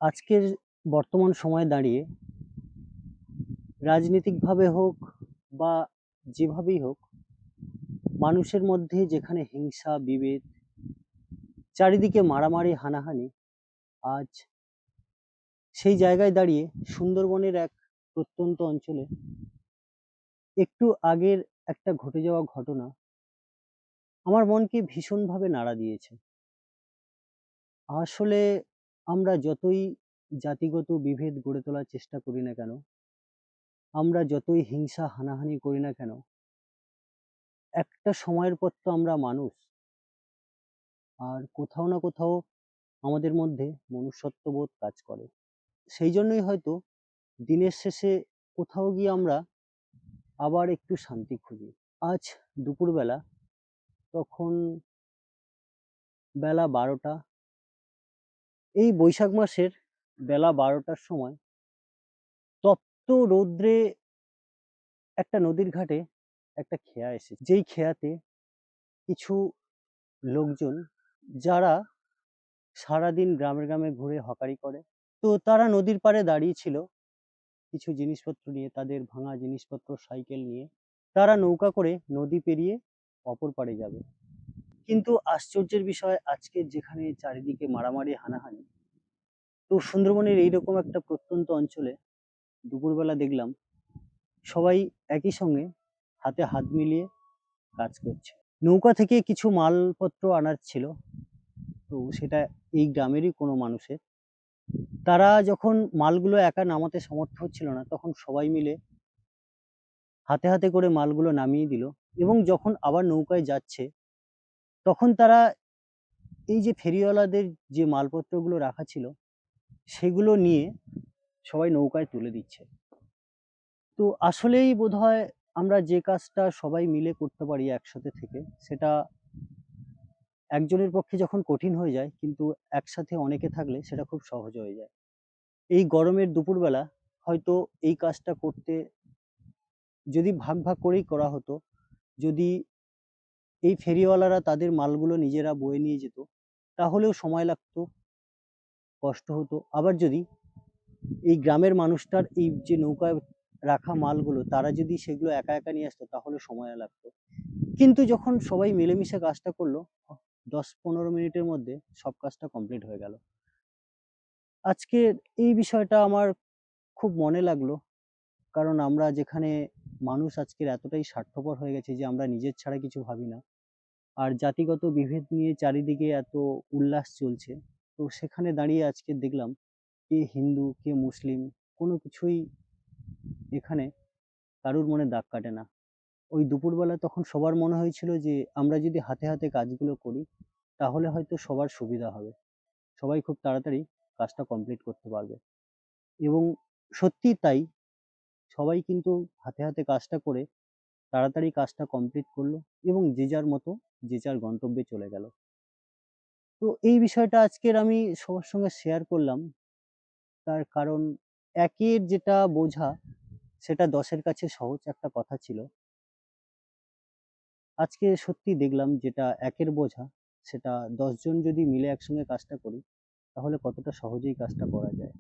আজকের বর্তমান সময়ে দাঁড়িয়ে রাজনৈতিকভাবে হোক বা যেভাবেই হোক, মানুষের মধ্যে যেখানে হিংসা বিভেদ, চারিদিকে মারামারি হানাহানি, আজ সেই জায়গায় দাঁড়িয়ে সুন্দরবনের এক প্রত্যন্ত অঞ্চলে একটু আগের একটা ঘটে যাওয়া ঘটনা আমার মনকে ভীষণভাবে নাড়া দিয়েছে। আসলে আমরা যতই জাতিগত বিভেদ গড়ে তোলার চেষ্টা করি না কেন, আমরা যতই হিংসা হানাহানি করি না কেন, একটা সময়ের পর তো আমরা মানুষ। আর কোথাও না কোথাও আমাদের মধ্যে মনুষ্যত্ববোধ কাজ করে। সেই জন্যই হয়তো দিনের শেষে কোথাও গিয়ে আমরা আবার একটু শান্তি খুঁজি। আজ দুপুরবেলা, তখন বেলা 12টা, এই বৈশাখ মাসের বেলা 12টার সময় তপ্ত রৌদ্রে একটা নদীর ঘাটে একটা খেয়া এসেছে। যেই খেয়াতে কিছু লোকজন, যারা সারাদিন গ্রামে গ্রামে ঘুরে হকারি করে, তো তারা নদীর পাড়ে দাঁড়িয়ে ছিল কিছু জিনিসপত্র নিয়ে, তাদের ভাঙা জিনিসপত্র সাইকেল নিয়ে। তারা নৌকা করে নদী পেরিয়ে অপর পাড়ে যাবে। কিন্তু আশ্চর্যের বিষয়, আজকে যেখানে চারিদিকে মারামারি হানাহানি, তো সুন্দরবনের এইরকম একটা প্রত্যন্ত অঞ্চলে দুপুরবেলা দেখলাম সবাই একই সঙ্গে হাতে হাত মিলিয়ে কাজ করছে। নৌকা থেকে কিছু মালপত্র আনার ছিল, তো সেটা এই গ্রামেরই কোনো মানুষের। তারা যখন মালগুলো একা নামাতে সমর্থ হচ্ছিল না, তখন সবাই মিলে হাতে হাতে করে মালগুলো নামিয়ে দিল। এবং যখন আবার নৌকায় যাচ্ছে, তখন তারা এই যে ফেরিওয়ালাদের যে মালপত্রগুলো রাখা ছিল, সেগুলো নিয়ে সবাই নৌকায় তুলে দিচ্ছে। তো আসলেই বোধহয় আমরা যে কাজটা সবাই মিলে করতে পারি একসাথে থেকে, সেটা একজনের পক্ষে যখন কঠিন হয়ে যায়, কিন্তু একসাথে অনেকে থাকলে সেটা খুব সহজ হয়ে যায়। এই গরমের দুপুরবেলা হয়তো এই কাজটা করতে যদি ভাগ ভাগ করেই করা হতো, যদি এই ফেরিওয়ালারা তাদের মালগুলো নিজেরা বয়ে নিয়ে যেত, তাহলেও সময় লাগতো, কষ্ট হতো। আবার যদি এই গ্রামের মানুষটার এই যে নৌকায় রাখা মালগুলো, তারা যদি সেগুলো একা একা নিয়ে আসতো, তাহলে সময় লাগতো। কিন্তু যখন সবাই মিলেমিশে কাজটা করলো, 10-15 মিনিটের মধ্যে সব কাজটা কমপ্লিট হয়ে গেল। আজকে এই বিষয়টা আমার খুব মনে লাগলো, কারণ আমরা যেখানে মানুষ আজকের এতটাই স্বার্থপর হয়ে গেছে যে আমরা নিজের ছাড়া কিছু ভাবি না, আর জাতিগত বিভেদ নিয়ে চারিদিকে এত উল্লাস চলছে, তো সেখানে দাঁড়িয়ে আজকে দেখলাম কে হিন্দু কে মুসলিম কোনো কিছুই এখানে কারুর মনে দাগ কাটে না। ওই দুপুরবেলা তখন সবার মনে হয়েছিল যে আমরা যদি হাতে হাতে কাজগুলো করি, তাহলে হয়তো সবার সুবিধা হবে, সবাই খুব তাড়াতাড়ি কাজটা কমপ্লিট করতে পারবে। এবং সত্যি তাই, সবাই কিন্তু হাতে হাতে কাজটা করে তাড়াতাড়ি কাজটা কমপ্লিট করলো এবং যে যার মতো যে যার গন্তব্যে চলে গেল। তো এই বিষয়টা আজকের আমি সবার সঙ্গে শেয়ার করলাম, তার কারণ একের যেটা বোঝা সেটা 10-এর কাছে সহজ, একটা কথা ছিল। আজকে সত্যি দেখলাম যেটা একের বোঝা, সেটা 10 জন যদি মিলে একসঙ্গে কাজটা করি, তাহলে কতটা সহজেই কাজটা করা যায়।